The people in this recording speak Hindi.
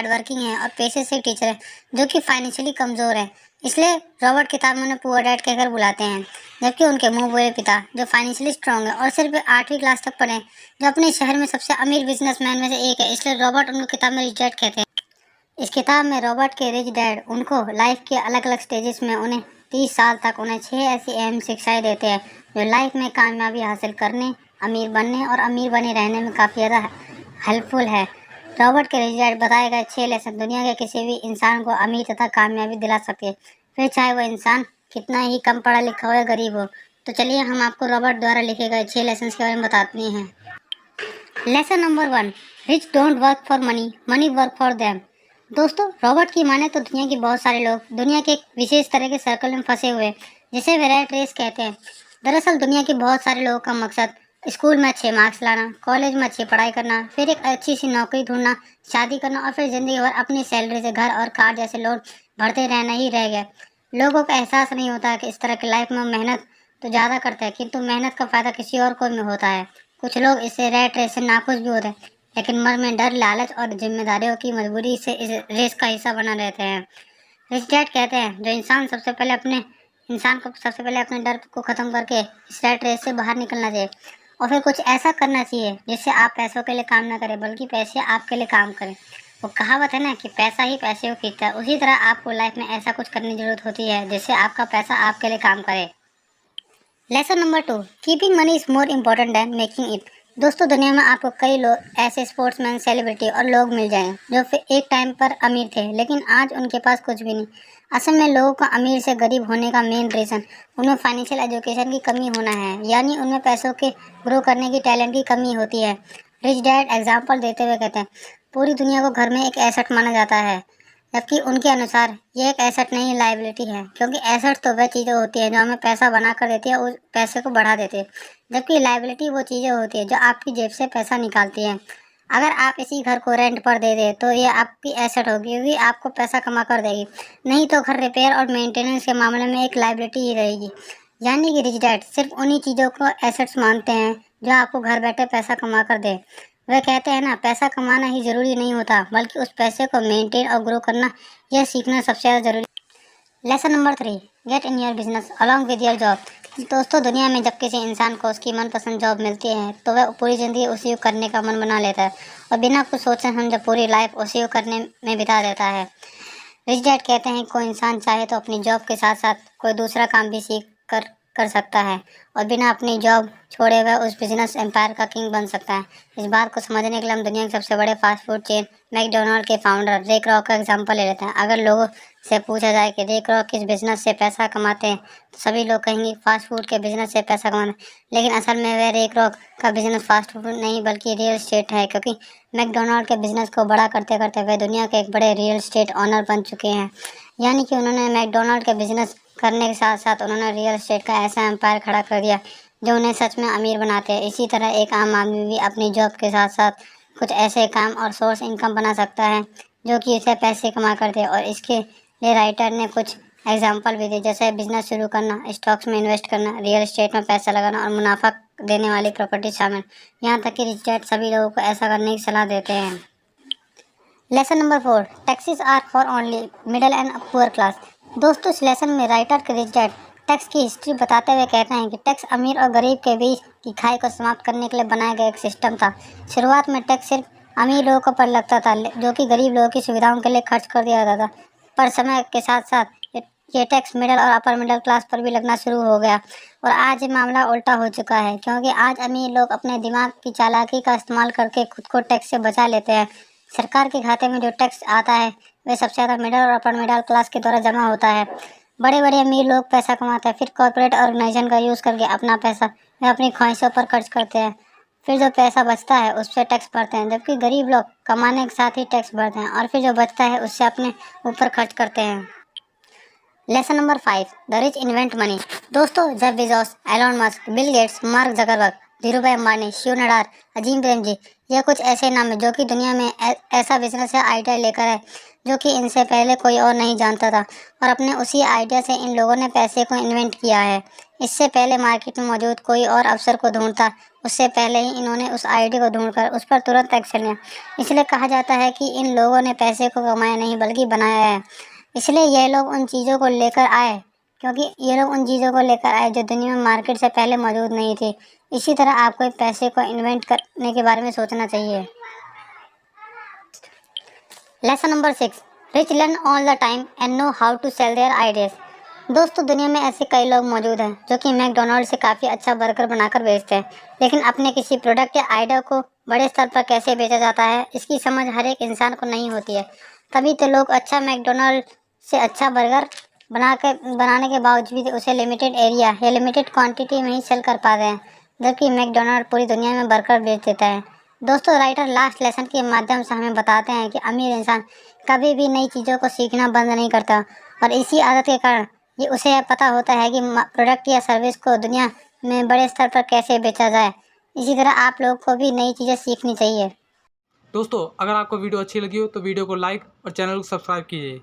हार्डवर्किंग है और पेशे से टीचर है जो कि फाइनेंशियली कमज़ोर है। इसलिए रॉबर्ट किताब में उन्हें पुअर डैड कहकर बुलाते हैं, जबकि उनके मुंह बोले पिता जो फाइनेंशियली स्ट्रांग है और सिर्फ 8वीं क्लास तक पढ़े, जो अपने शहर में सबसे अमीर बिजनेसमैन में से एक है। इसलिए रॉबर्ट उनको किताब में रिच डैड कहते हैं। इस किताब में रॉबर्ट के रिच डैड उनको लाइफ के अलग अलग स्टेजेस में उन्हें 30 साल तक उन्हें 6 ऐसी अहम शिक्षाएं देते हैं जो लाइफ में कामयाबी हासिल करने, अमीर बनने और अमीर बने रहने में काफ़ी ज़्यादा हेल्पफुल है। रॉबर्ट के रिच डैड बताए गए 6 लेसन दुनिया के किसी भी इंसान को अमीर तथा कामयाबी दिला सकते हैं, फिर चाहे वो इंसान कितना ही कम पढ़ा लिखा हो या गरीब हो। तो चलिए हम आपको रॉबर्ट द्वारा लिखे गए 6 लेसन के बारे में बताते हैं। Lesson number 1, rich don't work for money, money work for them. दोस्तों, रॉबर्ट की माने तो दुनिया के बहुत सारे लोग दुनिया के एक विशेष तरह के सर्कल में फंसे हुए जिसे वे रैट रेस कहते हैं। दरअसल दुनिया के बहुत सारे लोगों का मकसद स्कूल में अच्छे मार्क्स लाना, कॉलेज में अच्छी पढ़ाई करना, फिर एक अच्छी सी नौकरी ढूंढना, शादी करना और फिर जिंदगी भर अपनी सैलरी से घर और कार जैसे लोन भरते रहना ही रह गया। लोगों को एहसास नहीं होता कि इस तरह की लाइफ में मेहनत तो ज़्यादा करते हैं, किंतु मेहनत का फ़ायदा किसी और को में होता है। कुछ लोग इससे रैट रेस से नाखुश भी होते हैं, लेकिन मन में डर, लालच और जिम्मेदारियों की मजबूरी से इस रेस का हिस्सा बना रहते हैं। रिच डैड कहते हैं जो इंसान को सबसे पहले अपने डर को ख़त्म करके इस रैट रेस से बाहर निकलना चाहिए और फिर कुछ ऐसा करना चाहिए जिससे आप पैसों के लिए काम ना करें बल्कि पैसे आपके लिए काम करें। वो कहावत है ना कि पैसा ही पैसे को खींचता है, उसी तरह आपको लाइफ में ऐसा कुछ करने की जरूरत होती है जिससे आपका पैसा आपके लिए काम करे। Lesson number 2, keeping money is more important than making it. दोस्तों, दुनिया में आपको कई लोग ऐसे स्पोर्ट्समैन, सेलिब्रिटी और लोग मिल जाएं जो फिर एक टाइम पर अमीर थे लेकिन आज उनके पास कुछ भी नहीं। असल में लोगों का अमीर से गरीब होने का मेन रीज़न उनमें फाइनेंशियल एजुकेशन की कमी होना है, यानी उनमें पैसों के ग्रो करने की टैलेंट की कमी होती है। रिच डैड एग्जाम्पल देते हुए कहते हैं पूरी दुनिया को घर में एक एसेट माना जाता है, जबकि उनके अनुसार ये एक एसेट नहीं लाइबिलिटी है, क्योंकि एसेट तो वह चीज़ें होती हैं जो हमें पैसा बना कर देती है, उस पैसे को बढ़ा देती है, जबकि लाइबिलिटी वो चीज़ें होती है जो आपकी जेब से पैसा निकालती हैं। अगर आप इसी घर को रेंट पर दे दें तो ये आपकी एसेट होगी क्योंकि आपको पैसा कमा कर देगी, नहीं तो घर रिपेयर और मेंटेनेंस के मामले में एक लाइबिलिटी ही रहेगी। यानी कि रिच डैड सिर्फ उन्हीं चीज़ों को एसेट्स मानते हैं जो आपको घर बैठे पैसा कमा कर दे। वह कहते हैं ना, पैसा कमाना ही ज़रूरी नहीं होता बल्कि उस पैसे को मेंटेन और ग्रो करना, यह सीखना सबसे ज़्यादा ज़रूरी। Lesson number 3, get in your business along with your job. दोस्तों, दुनिया में जब किसी इंसान को उसकी मनपसंद जॉब मिलती है तो वह पूरी ज़िंदगी उसी को करने का मन बना लेता है और बिना कुछ सोचे समझे पूरी लाइफ उसी को करने में बिता देता है। रिच डैड कहते हैं कोई इंसान चाहे तो अपनी जॉब के साथ साथ कोई दूसरा काम भी सीख कर सकता है और बिना अपनी जॉब छोड़े हुए उस बिजनेस एम्पायर का किंग बन सकता है। इस बात को समझने के लिए हम दुनिया के सबसे बड़े फास्ट फूड चेन मैकडोनाल्ड के फाउंडर रे क्रॉक का एग्जांपल ले लेते हैं। अगर लोगों से पूछा जाए कि रे क्रॉक किस बिजनेस से पैसा कमाते हैं तो सभी लोग कहेंगे फास्ट फूड के बिजनेस से पैसा कमाना, लेकिन असल में वह रे क्रॉक का बिजनेस फास्ट फूड नहीं बल्कि रियल एस्टेट है, क्योंकि मैकडोनाल्ड के बिजनेस को बड़ा करते करते वे दुनिया के एक बड़े रियल एस्टेट ऑनर बन चुके हैं। यानी कि उन्होंने मैकडोनाल्ड के बिजनेस करने के साथ साथ उन्होंने रियल एस्टेट का ऐसा एम्पायर खड़ा कर दिया जो उन्हें सच में अमीर बनाते हैं। इसी तरह एक आम आदमी भी अपनी जॉब के साथ साथ कुछ ऐसे काम और सोर्स इनकम बना सकता है जो कि उसे पैसे कमा कर दे, और इसके लिए राइटर ने कुछ एग्जाम्पल भी दिए, जैसे बिजनेस शुरू करना, स्टॉक्स में इन्वेस्ट करना, रियल एस्टेट में पैसा लगाना और मुनाफा देने वाली प्रॉपर्टी शामिल। यहाँ तक कि रिच डैड सभी लोगों को ऐसा करने की सलाह देते हैं। Lesson number 4, taxes are for only middle and poor class. दोस्तों, इस लेसन में राइटर के रिच डैड टैक्स की हिस्ट्री बताते हुए कहते हैं कि टैक्स अमीर और गरीब के बीच की खाई को समाप्त करने के लिए बनाया गया एक सिस्टम था। शुरुआत में टैक्स सिर्फ अमीर लोगों पर लगता था जो कि गरीब लोगों की सुविधाओं के लिए खर्च कर दिया जाता था, पर समय के साथ साथ ये टैक्स मिडिल और अपर मिडिल क्लास पर भी लगना शुरू हो गया और आज ये मामला उल्टा हो चुका है, क्योंकि आज अमीर लोग अपने दिमाग की चालाकी का इस्तेमाल करके खुद को टैक्स से बचा लेते हैं। सरकार के खाते में जो टैक्स आता है वह सबसे ज़्यादा मिडिल और अपर मिडिल क्लास के द्वारा जमा होता है। बड़े बड़े अमीर लोग पैसा कमाते हैं, फिर कॉर्पोरेट ऑर्गेनाइजेशन का यूज़ करके अपना पैसा वे अपनी ख्वाहिशों पर खर्च करते हैं, फिर जो पैसा बचता है उस पर टैक्स भरते हैं, जबकि गरीब लोग कमाने के साथ ही टैक्स भरते हैं और फिर जो बचता है उससे अपने ऊपर खर्च करते हैं। Lesson number 5, the rich invent money. दोस्तों, Jeff Bezos, Elon Musk, Bill Gates, Mark Zuckerberg, Dhirubhai Ambani, Shiv Nadar, Azim Premji, ये कुछ ऐसे नाम हैं जो कि दुनिया में ऐसा बिजनेस या आइडिया लेकर है जो कि इनसे पहले कोई और नहीं जानता था, और अपने उसी आइडिया से इन लोगों ने पैसे को इन्वेंट किया है। इससे पहले मार्केट में मौजूद कोई और अवसर को ढूंढता, उससे पहले ही इन्होंने उस आइडिया को ढूंढकर उस पर तुरंत एक्शन लिया। इसलिए कहा जाता है कि इन लोगों ने पैसे को कमाया नहीं बल्कि बनाया है। इसलिए ये लोग उन चीज़ों को लेकर आए, क्योंकि ये लोग उन चीज़ों को लेकर आए जो दुनिया में मार्केट से पहले मौजूद नहीं थी। इसी तरह आपको पैसे को इन्वेंट करने के बारे में सोचना चाहिए। Lesson number 6, rich learn all the time and know how to sell their ideas. दोस्तों, दुनिया में ऐसे कई लोग मौजूद हैं जो कि मैकडोनल्ड से काफ़ी अच्छा बर्गर बनाकर बेचते हैं, लेकिन अपने किसी प्रोडक्ट या आइडिया को बड़े स्तर पर कैसे बेचा जाता है इसकी समझ हर एक इंसान को नहीं होती है। तभी तो लोग अच्छा मैकडोनल्ड से अच्छा बर्गर बनाने के बावजूद भी उसे लिमिटेड एरिया या लिमिटेड क्वांटिटी में ही सेल कर पाते हैं, जबकि मैकडोनल्ड पूरी दुनिया में बर्गर बेच देता है। दोस्तों, राइटर लास्ट लेसन के माध्यम से हमें बताते हैं कि अमीर इंसान कभी भी नई चीज़ों को सीखना बंद नहीं करता, और इसी आदत के कारण ये उसे पता होता है कि प्रोडक्ट या सर्विस को दुनिया में बड़े स्तर पर कैसे बेचा जाए। इसी तरह आप लोग को भी नई चीज़ें सीखनी चाहिए। दोस्तों, अगर आपको वीडियो अच्छी लगी हो तो वीडियो को लाइक और चैनल को सब्सक्राइब कीजिए।